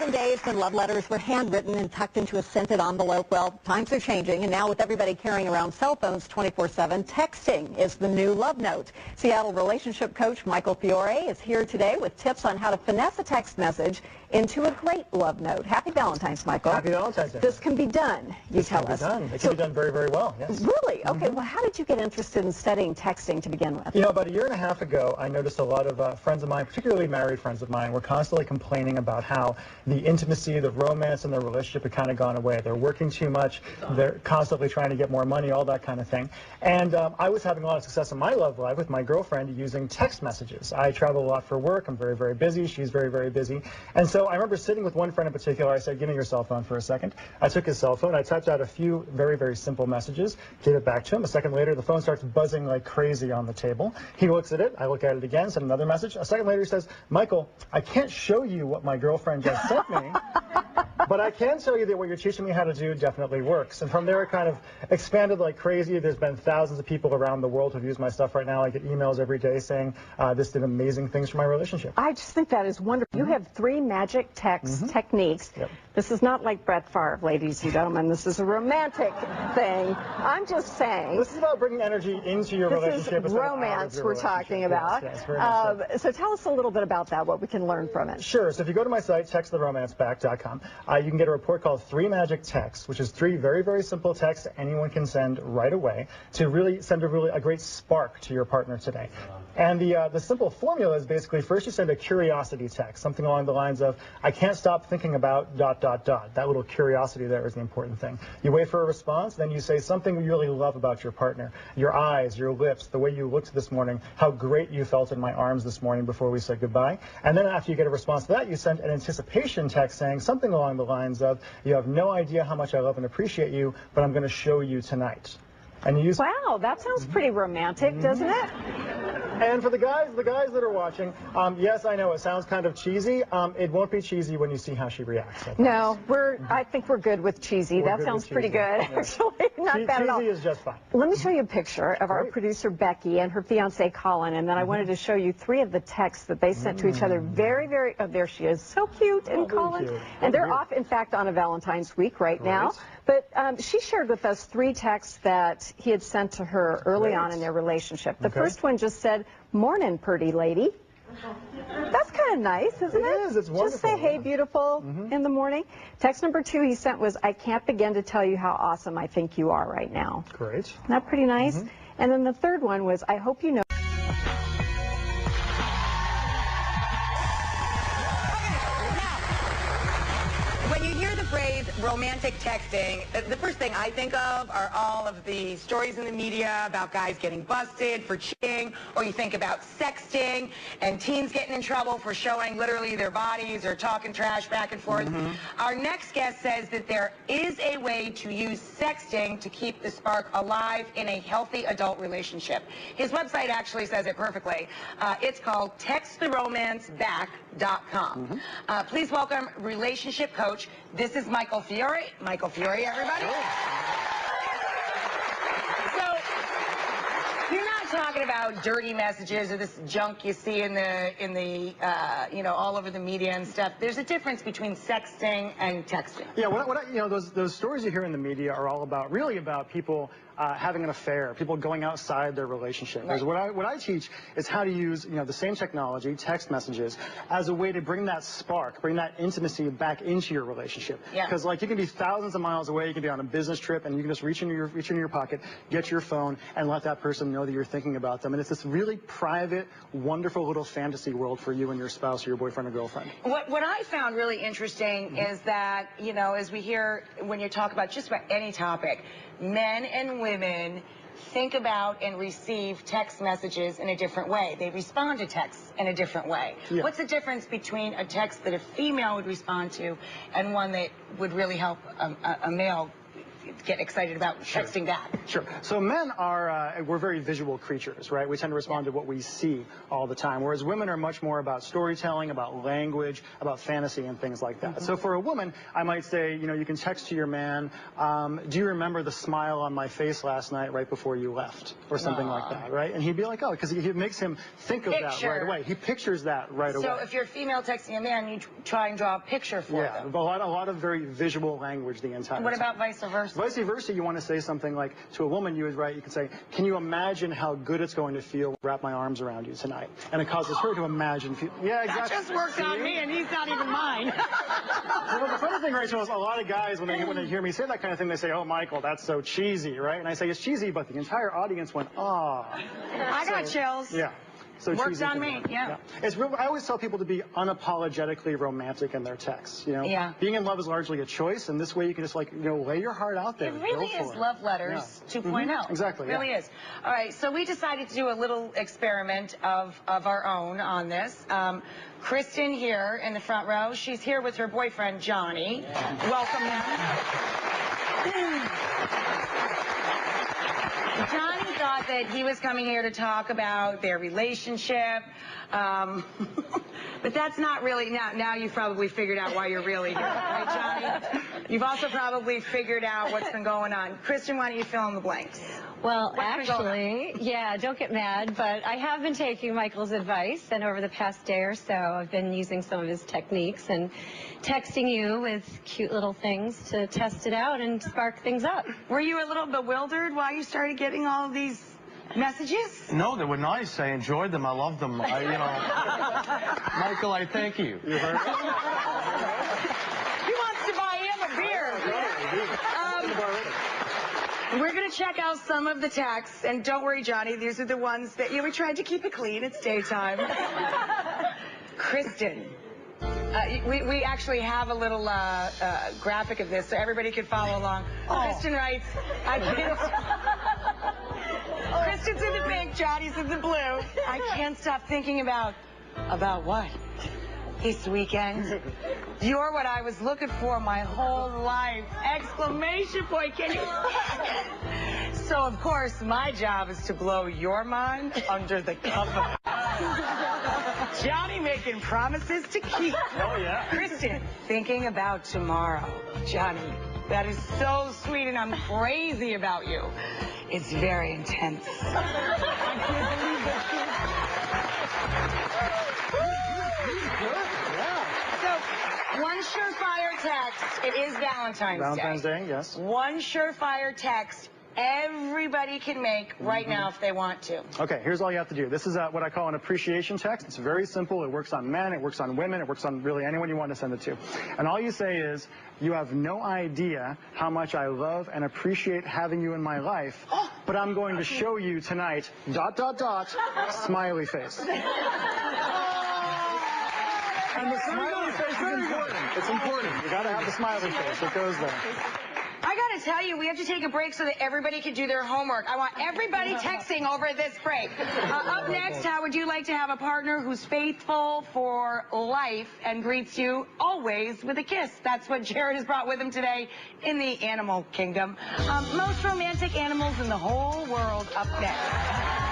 in days when love letters were handwritten and tucked into a scented envelope, well, times are changing, and now with everybody carrying around cell phones 24/7, texting is the new love note. Seattle relationship coach Michael Fiore is here today with tips on how to finesse a text message into a great love note. Happy Valentine's, Michael. Happy Valentine's Day. This can be done, you tell us. It can be done very, very well, yes. Really? Okay, well, how did you get interested in studying texting to begin with? You know, about a year and a half ago, I noticed a lot of friends of mine, particularly married friends of mine, were constantly complaining about how the intimacy, the romance in their relationship had kind of gone away. They're working too much. They're constantly trying to get more money, all that kind of thing. And I was having a lot of success in my love life with my girlfriend using text messages. I travel a lot for work. I'm very, very busy. She's very, very busy. And so I remember sitting with one friend in particular. I said, give me your cell phone for a second. I took his cell phone. I typed out a few very, very simple messages, gave it back to him. A second later, the phone starts buzzing like crazy on the table. He looks at it. I look at it again, send another message. A second later, he says, Michael, I can't show you what my girlfriend just sent me, but I can tell you that what you're teaching me how to do definitely works. And from there, it kind of expanded like crazy. There's been thousands of people around the world who've used my stuff right now. I get emails every day saying this did amazing things for my relationship. I just think that is wonderful. You have 3 magic text techniques. Yep. This is not like Brett Favre, ladies and gentlemen. This is a romantic thing. I'm just saying. This is about bringing energy into your relationship. This is romance we're talking about. Yes, very much so. So tell us a little bit about that, what we can learn from it. Sure. So if you go to my site, texttheromanceback.com, you can get a report called 3 Magic Texts, which is 3 very, very simple texts anyone can send right away to really send a great spark to your partner today. And the simple formula is basically first you send a curiosity text, something along the lines of, I can't stop thinking about ... That little curiosity there is the important thing. You wait for a response, then you say something you really love about your partner. Your eyes, your lips, the way you looked this morning, how great you felt in my arms this morning before we said goodbye. And then after you get a response to that, you send an anticipation text saying something along the lines of, you have no idea how much I love and appreciate you, but I'm going to show you tonight. And you use Wow, that sounds pretty romantic, doesn't it? And for the guys that are watching, yes, I know it sounds kind of cheesy. It won't be cheesy when you see how she reacts. No, I think we're good with cheesy. That sounds pretty good, actually. Not bad at all. Cheesy is just fine. Let me show you a picture of our producer Becky and her fiance Colin, and then I wanted to show you 3 of the texts that they sent to each other. Very, very, oh, there she is. So cute, and Colin. Cute. And they're off, in fact, on a Valentine's week right now. But she shared with us 3 texts that he had sent to her early on in their relationship. The first one just said, morning, pretty lady. That's kind of nice, isn't it? It is. It's wonderful. Just say, hey, beautiful, in the morning. Text number 2 he sent was, I can't begin to tell you how awesome I think you are right now. Great. Isn't that pretty nice? And then the third one was, I hope you know. When you hear the phrase romantic texting, the first thing I think of are all of the stories in the media about guys getting busted for cheating, or you think about sexting and teens getting in trouble for showing literally their bodies or talking trash back and forth. Our next guest says that there is a way to use sexting to keep the spark alive in a healthy adult relationship. His website actually says it perfectly. It's called texttheromanceback.com. Please welcome relationship coach. This is Michael Fiore. Michael Fiore, everybody. So, you're not talking about dirty messages or this junk you see in the all over the media and stuff. There's a difference between sexting and texting. Yeah, those stories you hear in the media are all really about people having an affair, people going outside their relationship. Right. What I teach is how to use the same technology, text messages, as a way to bring that spark, bring that intimacy back into your relationship. Because you can be thousands of miles away, you can be on a business trip, and you can just reach into your pocket, get your phone, and let that person know that you're thinking about them. And it's this really private, wonderful little fantasy world for you and your spouse or your boyfriend or girlfriend. What I found really interesting is that, as we hear when you talk about just about any topic, men and women think about and receive text messages in a different way. They respond to texts in a different way. What's the difference between a text that a female would respond to and one that would really help a male get excited about texting back. Sure. So men are, we're very visual creatures, right? We tend to respond to what we see all the time, whereas women are much more about storytelling, about language, about fantasy and things like that. So for a woman, I might say, you know, you can text to your man, do you remember the smile on my face last night right before you left? Or something like that, right? And he'd be like, oh, because it makes him think of that right away. He pictures that right away. So if you're a female texting a man, you try and draw a picture for them. Yeah, a lot of very visual language the entire time. What about vice versa? Vice versa, you want to say something like, to a woman, you would write, you could say, can you imagine how good it's going to feel to wrap my arms around you tonight? And it causes her to imagine. Yeah, exactly. That just worked on me, and he's not even mine. Well, the funny thing, Rachel, is a lot of guys, when they hear me say that kind of thing, they say, oh, Michael, that's so cheesy, right? And I say, it's cheesy, but the entire audience went, ah. I got chills. Yeah. So works on me, yeah. It's real, I always tell people to be unapologetically romantic in their texts, you know? Yeah. Being in love is largely a choice, and this way you can just, like, you know, lay your heart out there. It really is Love Letters 2.0. Exactly. It really is. All right, so we decided to do a little experiment of our own on this. Kristen here in the front row, she's here with her boyfriend, Johnny. Yeah. Welcome them. Johnny thought that he was coming here to talk about their relationship, but that's not really, now you've probably figured out why you're really here, right, Johnny? You've also probably figured out what's been going on. Kristen, why don't you fill in the blanks? Well, actually, yeah, don't get mad, but I have been taking Michael's advice, and over the past day or so, I've been using some of his techniques and texting you with cute little things to test it out and spark things up. Were you a little bewildered while you started getting all of these messages? No, they were nice. I enjoyed them. I loved them. Michael, I thank you. He wants to buy him a beer. We're going to check out some of the texts, and don't worry, Johnny, these are the ones that, we tried to keep it clean. It's daytime. Kristen. We actually have a little graphic of this so everybody could follow along. Kristen writes, Kristen's in the pink, Johnny's in the blue. I can't stop thinking about what? This weekend. You're what I was looking for my whole life. Exclamation point. Can you? So, of course, my job is to blow your mind under the cover. Johnny making promises to keep. Oh, yeah. Kristen, thinking about tomorrow. Johnny, that is so sweet, and I'm crazy about you. It's very intense. I can't believe that. So, one surefire text. It is Valentine's Day, yes. One surefire text everybody can make right now if they want to. Okay, here's all you have to do. This is what I call an appreciation text. It's very simple. It works on men. It works on women. It works on really anyone you want to send it to. And all you say is, you have no idea how much I love and appreciate having you in my life, but I'm going to show you tonight, ... smiley face. And the smiley face is important. It's important. You got to have the smiley face. It goes there. I got to tell you, we have to take a break so that everybody can do their homework. I want everybody texting over this break. Up next, how would you like to have a partner who's faithful for life and greets you always with a kiss? That's what Jared has brought with him today in the animal kingdom. Most romantic animals in the whole world up next.